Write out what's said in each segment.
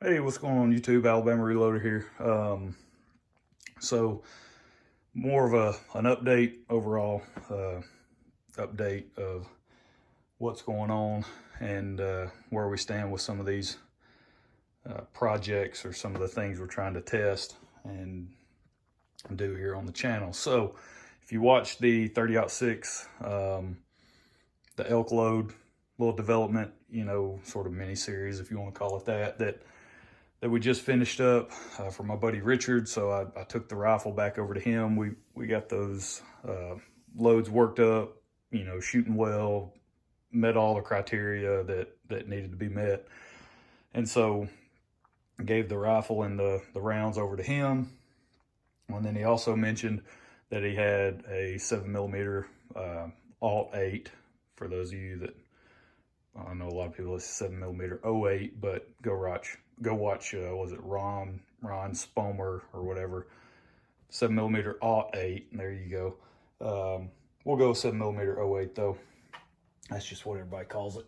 Hey, what's going on YouTube? Alabama Reloader here. So more of an update overall, update of what's going on and where we stand with some of these projects or some of the things we're trying to test and do here on the channel. So if you watch the 30-06, the elk load, little development, sort of mini series, if you want to call it that we just finished up for my buddy Richard. So I took the rifle back over to him. We got those loads worked up, shooting well, met all the criteria that needed to be met. And so I gave the rifle and the rounds over to him. And then he also mentioned that he had a 7mm Alt 8. For those of you that, I know a lot of people, it's 7mm 08, but go watch, was it Ron Spomer or whatever, 7mm Alt 8, and there you go. We'll go 7mm 08 though. That's just what everybody calls it.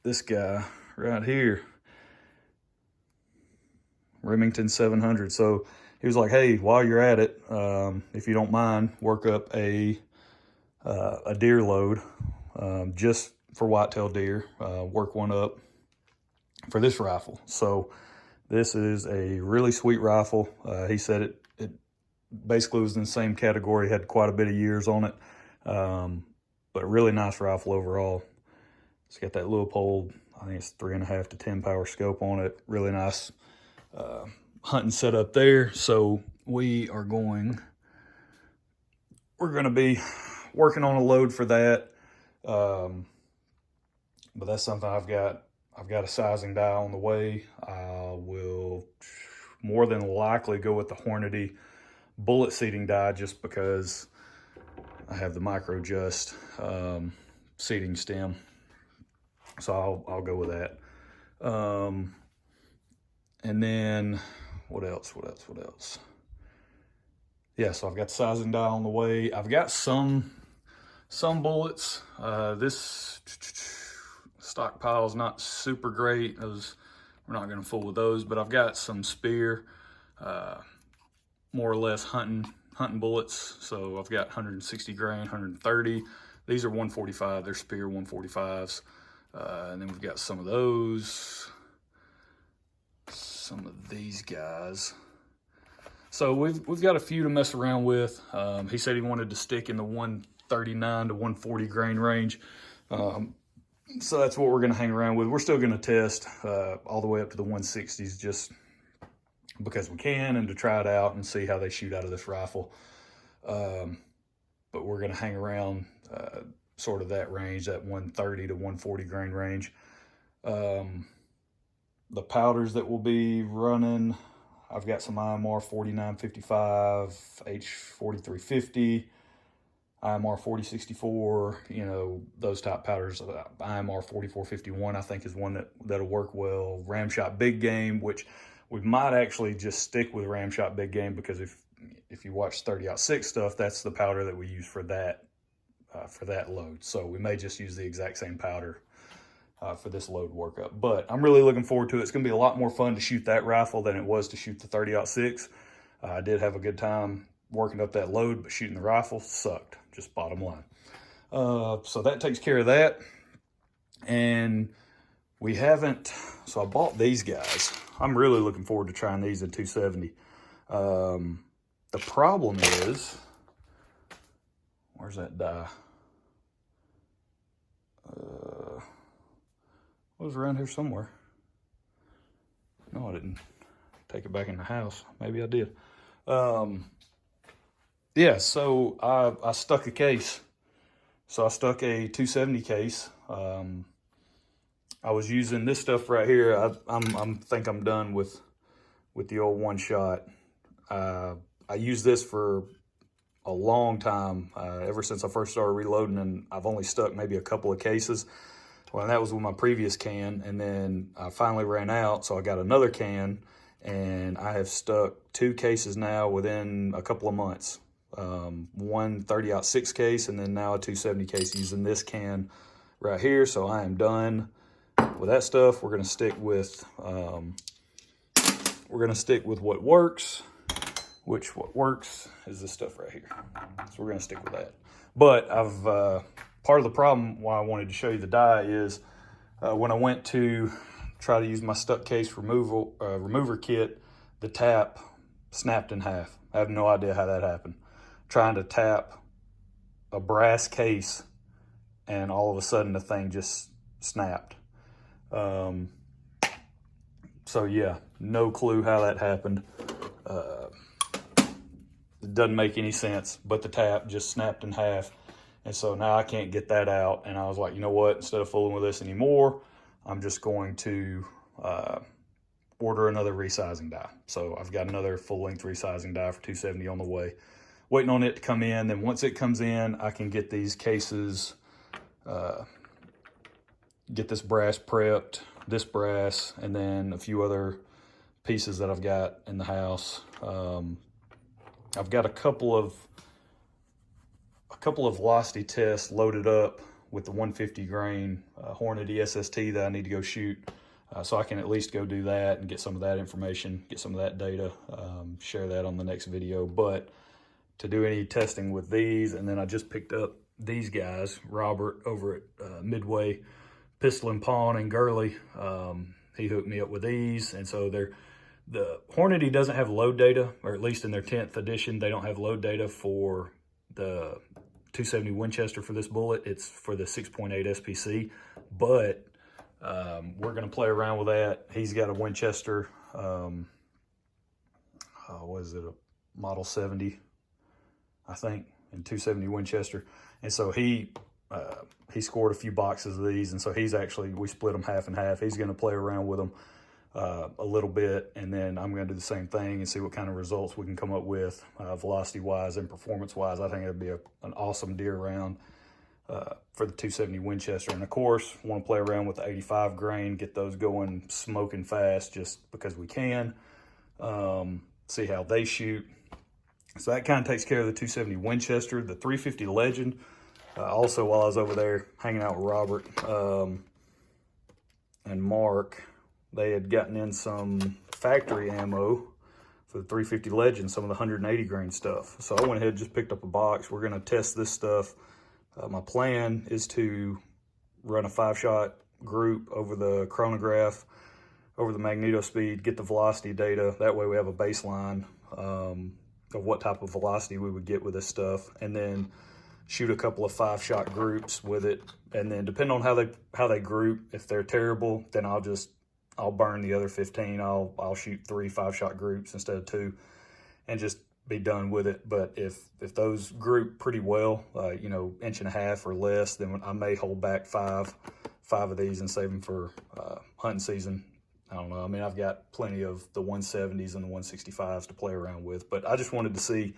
This guy right here, Remington 700. So he was like, hey, while you're at it, if you don't mind, work up a deer load, just for whitetail deer, work one up for this rifle. So this is a really sweet rifle. He said it basically was in the same category, had quite a bit of years on it, but a really nice rifle overall. It's got that Leupold, I think it's 3.5 to 10 power scope on it. Really nice hunting setup there. So we're going to be working on a load for that. But that's something I've got a sizing die on the way. I will more than likely go with the Hornady bullet seating die, just because I have the micro just seating stem. So I'll go with that. And then what else? Yeah, so I've got the sizing die on the way. I've got some bullets. This stockpile is not super great. We're not going to fool with those, but I've got some Spear, more or less hunting bullets. So I've got 160 grain, 130. These are 145. They're Spear 145s. And then we've got some of those, some of these guys. So we've got a few to mess around with. He said he wanted to stick in the 139 to 140 grain range. So that's what we're going to hang around with. We're still going to test all the way up to the 160s, just because we can, and to try it out and see how they shoot out of this rifle. But we're going to hang around sort of that range, that 130 to 140 grain range. The powders that we'll be running, I've got some IMR 4955, H4350, IMR 4064, those type powders. IMR 4451, I think, is one that'll work well. Ramshot Big Game, which we might actually just stick with Ramshot Big Game, because if you watch 30-06 stuff, that's the powder that we use for that load. So we may just use the exact same powder for this load workup. But I'm really looking forward to it. It's going to be a lot more fun to shoot that rifle than it was to shoot the 30-06. I did have a good time working up that load, but shooting the rifle sucked, just bottom line. So that takes care of that. And we haven't, so I bought these guys. I'm really looking forward to trying these at 270. The problem is, where's that die? It was around here somewhere. No, I didn't take it back in the house. Maybe I did. Yeah, so I stuck a case. So I stuck a 270 case. I was using this stuff right here. I think I'm done with the old one shot. I used this for a long time, ever since I first started reloading, and I've only stuck maybe a couple of cases. Well, that was with my previous can, and then I finally ran out, so I got another can, and I have stuck 2 cases now within a couple of months. One 30-06 case, and then now a 270 case using this can right here. So I am done. with that stuff, we're gonna stick with what works, which what works is this stuff right here. So we're gonna stick with that. But part of the problem why I wanted to show you the die is when I went to try to use my stuck case remover kit, the tap snapped in half. I have no idea how that happened. Trying to tap a brass case and all of a sudden the thing just snapped. So yeah, no clue how that happened. It doesn't make any sense, but the tap just snapped in half. And so now I can't get that out. And I was like, you know what, instead of fooling with this anymore, I'm just going to order another resizing die. So I've got another full length resizing die for 270 on the way. Waiting on it to come in. Then once it comes in, I can get these cases, get this brass prepped, this brass, and then a few other pieces that I've got in the house. I've got a couple of velocity tests loaded up with the 150 grain Hornady SST that I need to go shoot. So I can at least go do that and get some of that information, get some of that data, share that on the next video. But to do any testing with these, and then I just picked up these guys, Robert over at Midway, Pistol and Pawn and Gurley. He hooked me up with these, and so the Hornady doesn't have load data, or at least in their 10th edition, they don't have load data for the 270 Winchester for this bullet. It's for the 6.8 SPC, but we're going to play around with that. He's got a Winchester, what is it, a Model 70, I think, in 270 Winchester. And so he scored a few boxes of these, and so we split them half and half. He's going to play around with them a little bit, and then I'm going to do the same thing and see what kind of results we can come up with velocity-wise and performance-wise. I think it'd be an awesome deer round for the 270 Winchester. And of course, want to play around with the 85 grain, get those going smoking fast just because we can. See how they shoot. So that kind of takes care of the 270 Winchester. The 350 Legend, also while I was over there hanging out with Robert and Mark, they had gotten in some factory ammo for the 350 Legend, some of the 180 grain stuff. So I went ahead and just picked up a box. We're going to test this stuff. My plan is to run a 5-shot group over the chronograph, over the magneto speed, get the velocity data. That way we have a baseline of what type of velocity we would get with this stuff, and then shoot a couple of 5-shot groups with it. And then depending on how they group, if they're terrible, then I'll burn the other 15. I'll shoot 3 5-shot groups instead of 2 and just be done with it. But if those group pretty well, you know, 1.5 inches or less, then I may hold back five of these and save them for hunting season. I don't know. I mean, I've got plenty of the 170s and the 165s to play around with, but I just wanted to see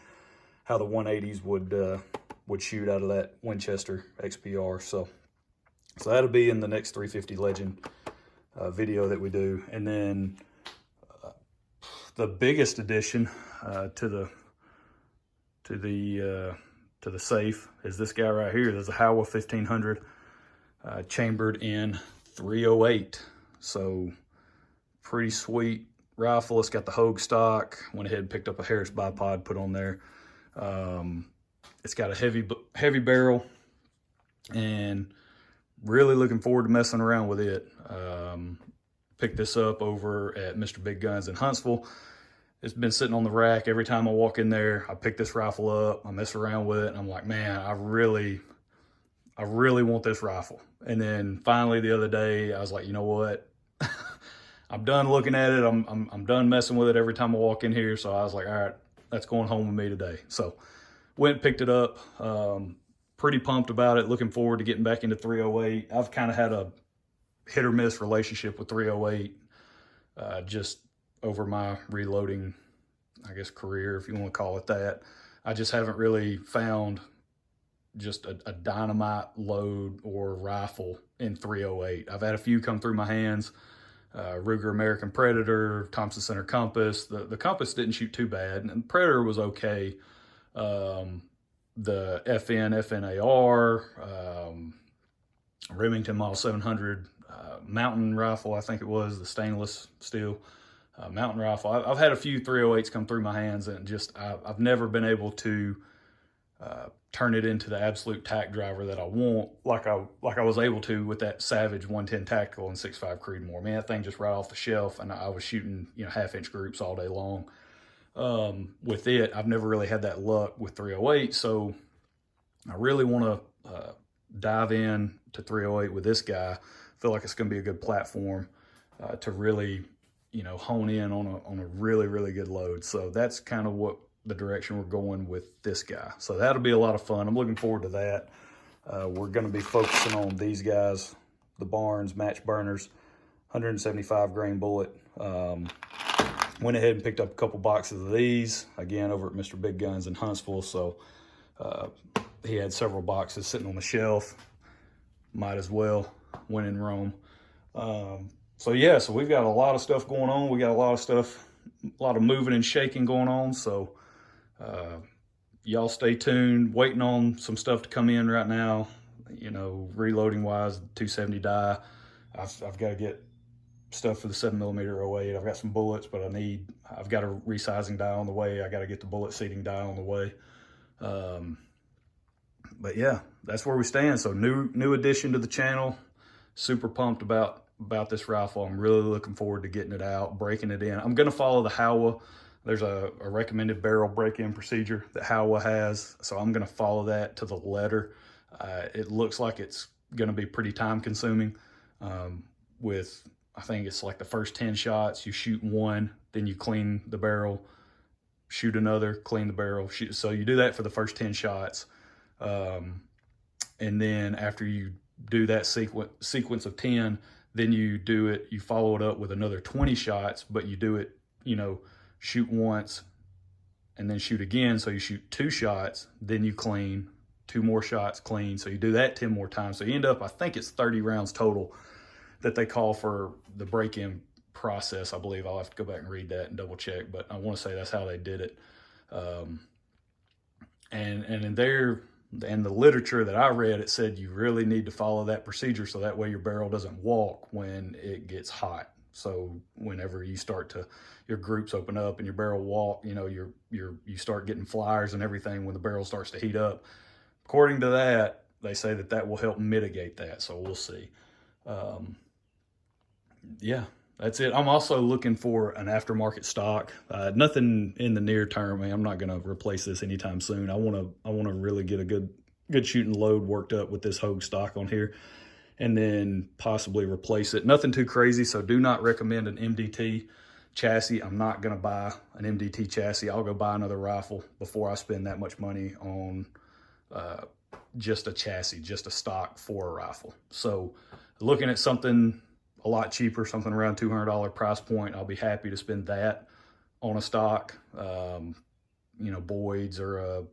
how the 180s would shoot out of that Winchester XPR. So that'll be in the next 350 Legend video that we do. And then the biggest addition to the safe is this guy right here. There's a Howa 1500 chambered in 308. So pretty sweet rifle. It's got the Hogue stock. Went ahead and picked up a Harris bipod, put on there. It's got a heavy barrel, and really looking forward to messing around with it. Picked this up over at Mr. Big Guns in Huntsville. It's been sitting on the rack. Every time I walk in there, I pick this rifle up, I mess around with it, and I'm like, man, I really want this rifle. And then finally the other day, I was like, you know what? I'm done looking at it. I'm done messing with it every time I walk in here. So I was like, all right, that's going home with me today. So went and picked it up. Pretty pumped about it. Looking forward to getting back into 308. I've kind of had a hit or miss relationship with 308 just over my reloading, I guess, career, if you want to call it that. I just haven't really found just a dynamite load or rifle in 308. I've had a few come through my hands. Ruger American Predator, Thompson Center Compass. The Compass didn't shoot too bad, and Predator was okay. The FNAR, Remington Model 700 mountain rifle, I think it was, the stainless steel mountain rifle. I've had a few 308s come through my hands, and just I've never been able to turn it into the absolute tack driver that I want, like I was able to with that Savage 110 Tactical and 6.5 Creedmoor. Man, that thing just right off the shelf, and I was shooting, you know, 1/2-inch groups all day long. With it, I've never really had that luck with 308, so I really want to dive in to 308 with this guy. I feel like it's going to be a good platform to really, you know, hone in on a really, really good load. So that's kind of what the direction we're going with this guy. So that'll be a lot of fun. I'm looking forward to that. We're going to be focusing on these guys, the Barnes match burners, 175 grain bullet. Went ahead and picked up a couple boxes of these, again, over at Mr. Big Guns in Huntsville. So he had several boxes sitting on the shelf. Might as well, when in Rome. So yeah, so we've got a lot of stuff going on. We got a lot of stuff, a lot of moving and shaking going on. So y'all stay tuned, waiting on some stuff to come in right now. You know, reloading wise, 270 die. I've got to get stuff for the 7mm 08. I've got some bullets, but I've got a resizing die on the way. I got to get the bullet seating die on the way. But yeah, that's where we stand. So new addition to the channel. Super pumped about this rifle. I'm really looking forward to getting it out, breaking it in. I'm going to follow the Howa. There's a recommended barrel break-in procedure that Howa has, so I'm going to follow that to the letter. It looks like it's going to be pretty time-consuming. With, I think it's like the first 10 shots, you shoot one, then you clean the barrel, shoot another, clean the barrel. So you do that for the first 10 shots. And then after you do that sequence of 10, then you follow it up with another 20 shots, but you do it, you know, shoot once and then shoot again. So you shoot 2 shots, then you clean, 2 more shots, clean. So you do that 10 more times. So you end up, I think it's 30 rounds total that they call for the break-in process. I believe I'll have to go back and read that and double check, but I want to say that's how they did it. And in the literature that I read, it said you really need to follow that procedure so that way your barrel doesn't walk when it gets hot. So whenever you start to, your groups open up and your barrel walk, you know, you start getting flyers and everything when the barrel starts to heat up. According to that, they say that will help mitigate that. So we'll see. Yeah, that's it. I'm also looking for an aftermarket stock. Nothing in the near term. I'm not going to replace this anytime soon. I want to really get a good shooting load worked up with this Hogue stock on here, and then possibly replace it. Nothing too crazy, so do not recommend an MDT chassis. I'm not going to buy an MDT chassis. I'll go buy another rifle before I spend that much money on just a chassis, just a stock for a rifle. So looking at something a lot cheaper, something around $200 price point, I'll be happy to spend that on a stock, you know, Boyd's or a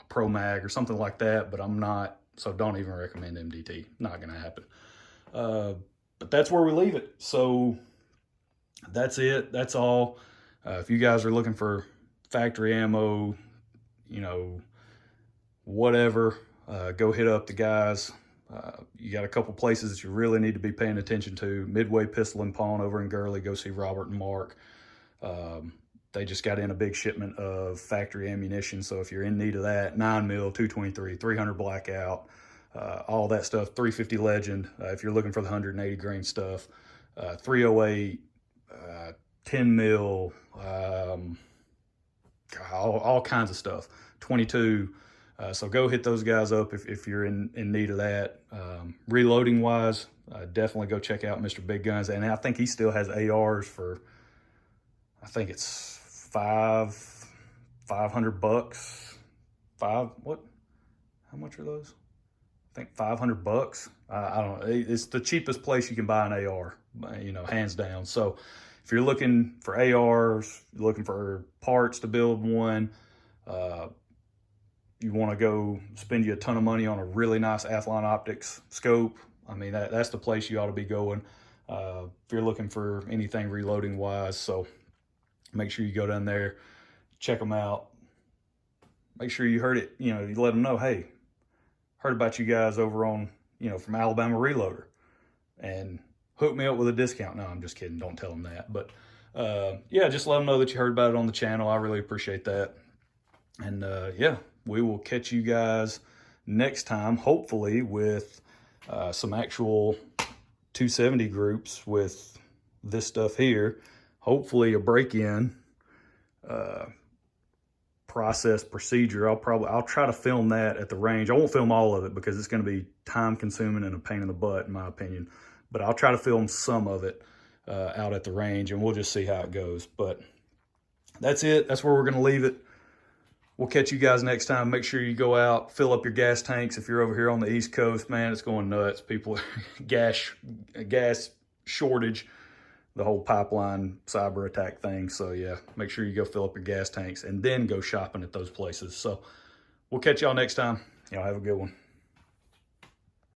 Pro Mag or something like that, but I'm not, so don't even recommend MDT. Not going to happen. But that's where we leave it. So that's it. That's all. If you guys are looking for factory ammo, you know, whatever, go hit up the guys. You got a couple places that you really need to be paying attention to. Midway Pistol and Pawn over in Gurley. Go see Robert and Mark. They just got in a big shipment of factory ammunition. So if you're in need of that, 9mm, 223, 300 Blackout, all that stuff, 350 Legend. If you're looking for the 180 grain stuff, 308, 10mm, all kinds of stuff, 22. So go hit those guys up if you're in need of that. Reloading wise, definitely go check out Mr. Big Guns. And I think he still has ARs for, I think it's $500. What? How much are those? I think $500. I don't know. It's the cheapest place you can buy an AR, you know, hands down. So if you're looking for ARs, you're looking for parts to build one, you want to go spend you a ton of money on a really nice Athlon Optics scope, I mean, that's the place you ought to be going if you're looking for anything reloading wise. So make sure you go down there, check them out. Make sure you heard it, you know, you let them know, hey, heard about you guys over on, you know, from Alabama Reloader. And hook me up with a discount. No, I'm just kidding. Don't tell them that. But yeah, just let them know that you heard about it on the channel. I really appreciate that. And yeah, we will catch you guys next time, hopefully with some actual 270 groups with this stuff here. Hopefully a break-in process procedure. I'll try to film that at the range. I won't film all of it because it's going to be time consuming and a pain in the butt in my opinion, but I'll try to film some of it out at the range, and we'll just see how it goes. But that's it. That's where we're going to leave it. We'll catch you guys next time. Make sure you go out, fill up your gas tanks. If you're over here on the East Coast, man, it's going nuts. People, gas shortage, the whole pipeline cyber attack thing. So yeah, make sure you go fill up your gas tanks and then go shopping at those places. So we'll catch y'all next time. Y'all have a good one.